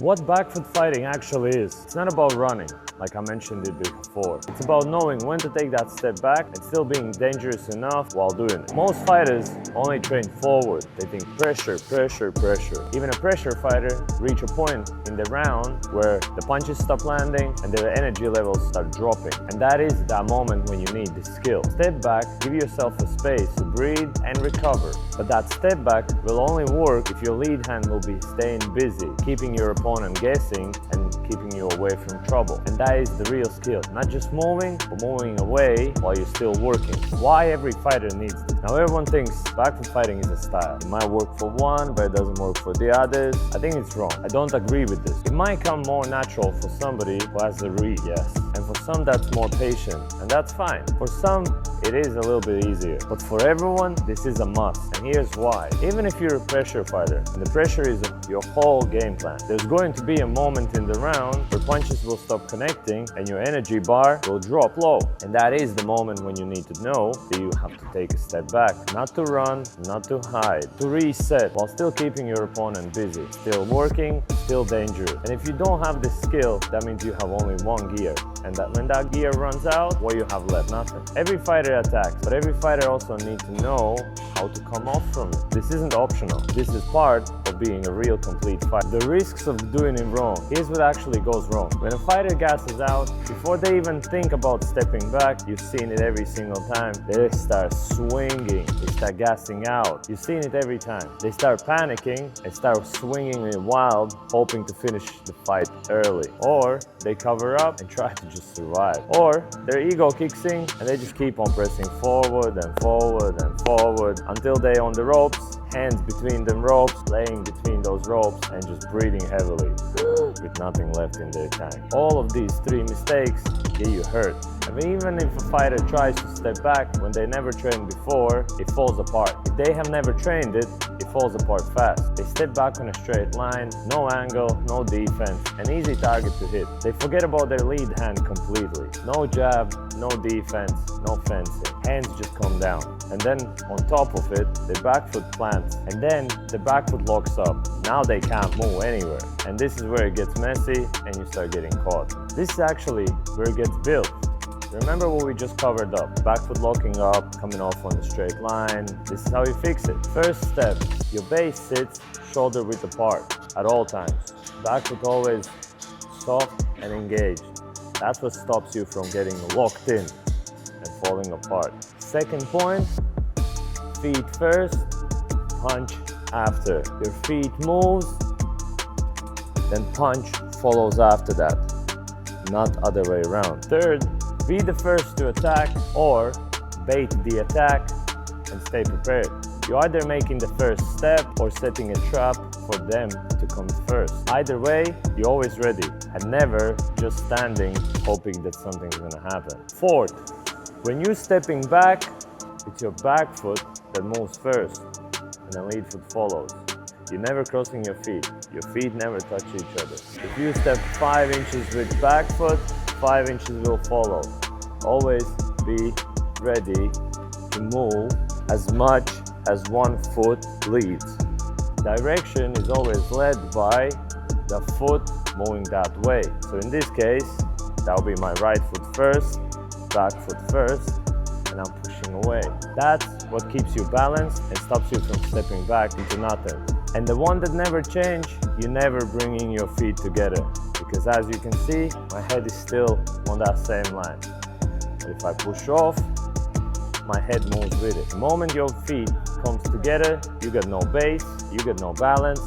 What back foot fighting actually is, it's not about running, like I mentioned it before. It's about knowing when to take that step back and still being dangerous enough while doing it. Most fighters only train forward. They think pressure, pressure, pressure. Even a pressure fighter reach a point in the round where the punches stop landing and their energy levels start dropping. And that is that moment when you need the skill. Step back, give yourself a space to breathe and recover. But that step back will only work if your lead hand will be staying busy, keeping your opponent guessing and keeping you away from trouble. And that is the real skill. Not just moving, but moving away while you're still working. Why every fighter needs this. Now everyone thinks back foot fighting is a style. It might work for one, but it doesn't work for the others. I think it's wrong. I don't agree with this. It might come more natural for somebody who has the read, yes. And for some that's more patient, and that's fine. For some, it is a little bit easier. But for everyone, this is a must. And here's why. Even if you're a pressure fighter, and the pressure is your whole game plan, there's going to be a moment in the round where punches will stop connecting and your energy bar will drop low. And that is the moment when you need to know that you have to take a step back. Not to run, not to hide, to reset while still keeping your opponent busy. Still working, still dangerous. And if you don't have this skill, that means you have only one gear. And that when that gear runs out, what you have left? Nothing. Every fighter attacks, but every fighter also needs to know how to come off from it. This isn't optional. This is part of being a real complete fighter. The risks of doing it wrong. Here's what actually goes wrong. When a fighter gasses out, before they even think about stepping back, you've seen it every single time. They start swinging. They start gassing out. You've seen it every time. They start panicking and start swinging it wild, hoping to finish the fight early. Or they cover up and try to just survive. Or their ego kicks in and they just keep on pressing forward and forward and forward until they're on the ropes, hands between them ropes, laying between those ropes and just breathing heavily with nothing left in their tank. All of these three mistakes get you hurt. And even if a fighter tries to step back when they never trained before, it falls apart. If they have never trained it, it falls apart fast. They step back on a straight line, no angle, no defense, an easy target to hit. They forget about their lead hand completely. No jab, no defense, no fencing. Hands just come down. And then on top of it, the back foot plants. And then the back foot locks up. Now they can't move anywhere. And this is where it gets messy and you start getting caught. This is actually where it gets built. Remember what we just covered up. Back foot locking up, coming off on the straight line. This is how you fix it. First step, your base sits shoulder width apart at all times. Back foot always soft and engaged. That's what stops you from getting locked in and falling apart. Second point, feet first, punch after. Your feet moves, then punch follows after that, not other way around. Third, be the first to attack or bait the attack and stay prepared. You're either making the first step or setting a trap for them to come first. Either way, you're always ready and never just standing hoping that something's gonna happen. Fourth, when you're stepping back, it's your back foot that moves first and the lead foot follows. You're never crossing your feet. Your feet never touch each other. If you step 5 inches with back foot, 5 inches will follow. Always be ready to move as much as one foot leads. Direction is always led by the foot moving that way. So in this case, that will be my right foot first, back foot first, and I'm pushing away. That's what keeps you balanced and stops you from stepping back into nothing. And the one that never change, you never bringing your feet together. Because as you can see, my head is still on that same line. But if I push off, my head moves with it. The moment your feet comes together, you get no base, you get no balance,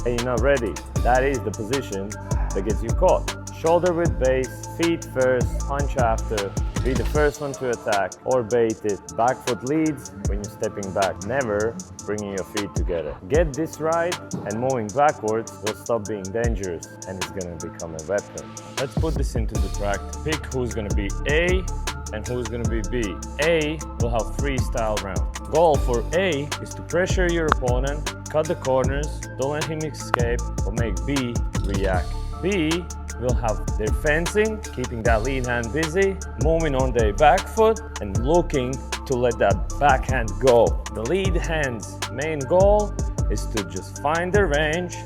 and you're not ready. That is the position that gets you caught. Shoulder with base, feet first, punch after, be the first one to attack or bait it. Back foot leads when you're stepping back, never bringing your feet together. Get this right and moving backwards will stop being dangerous and it's gonna become a weapon. Let's put this into the practice. Pick who's gonna be A and who's gonna be B. A will have freestyle round. Goal for A is to pressure your opponent, cut the corners, don't let him escape, but make B react. B will have their fencing, keeping that lead hand busy, moving on their back foot and looking to let that backhand go. The lead hand's main goal is to just find the range,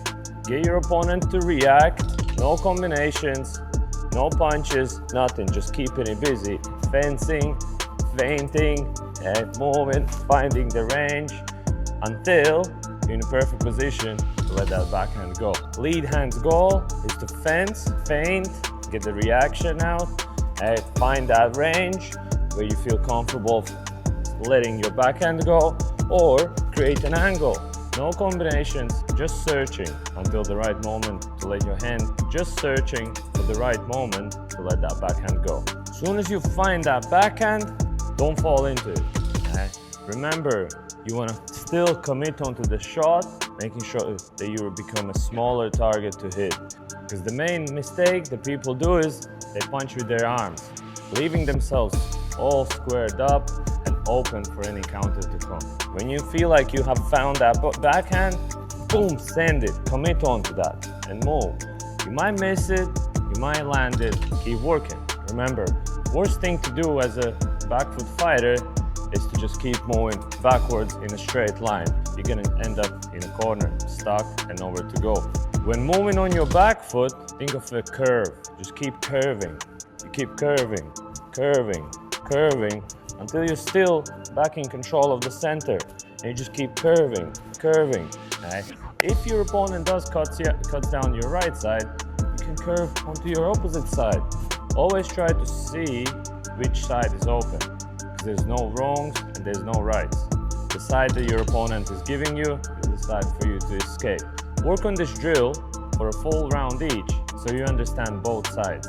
Get your opponent to react. No combinations, no punches, nothing. Just keeping it busy. Fencing, feinting, and moving, finding the range until you're in a perfect position to let that backhand go. Lead hand's goal is to fence, feint, get the reaction out, and find that range where you feel comfortable letting your backhand go, or create an angle. No combinations, just searching until the right moment to let your hand, just searching for the right moment to let that backhand go. As soon as you find that backhand, don't fall into it. Okay? Remember, you want to still commit onto the shot, making sure that you become a smaller target to hit. Because the main mistake that people do is they punch with their arms, leaving themselves all squared up and open for any counter to come. When you feel like you have found that backhand, boom, send it, commit onto that and move. You might miss it, you might land it, keep working. Remember, worst thing to do as a back foot fighter is to just keep moving backwards in a straight line. You're gonna end up in a corner, stuck and nowhere to go. When moving on your back foot, think of a curve. Just keep curving. You keep curving, curving, curving until you're still back in control of the center. And you just keep curving, curving. Okay? If your opponent does cuts down your right side, you can curve onto your opposite side. Always try to see which side is open. There's no wrongs and there's no rights. The side that your opponent is giving you is the side for you to escape. Work on this drill for a full round each so you understand both sides.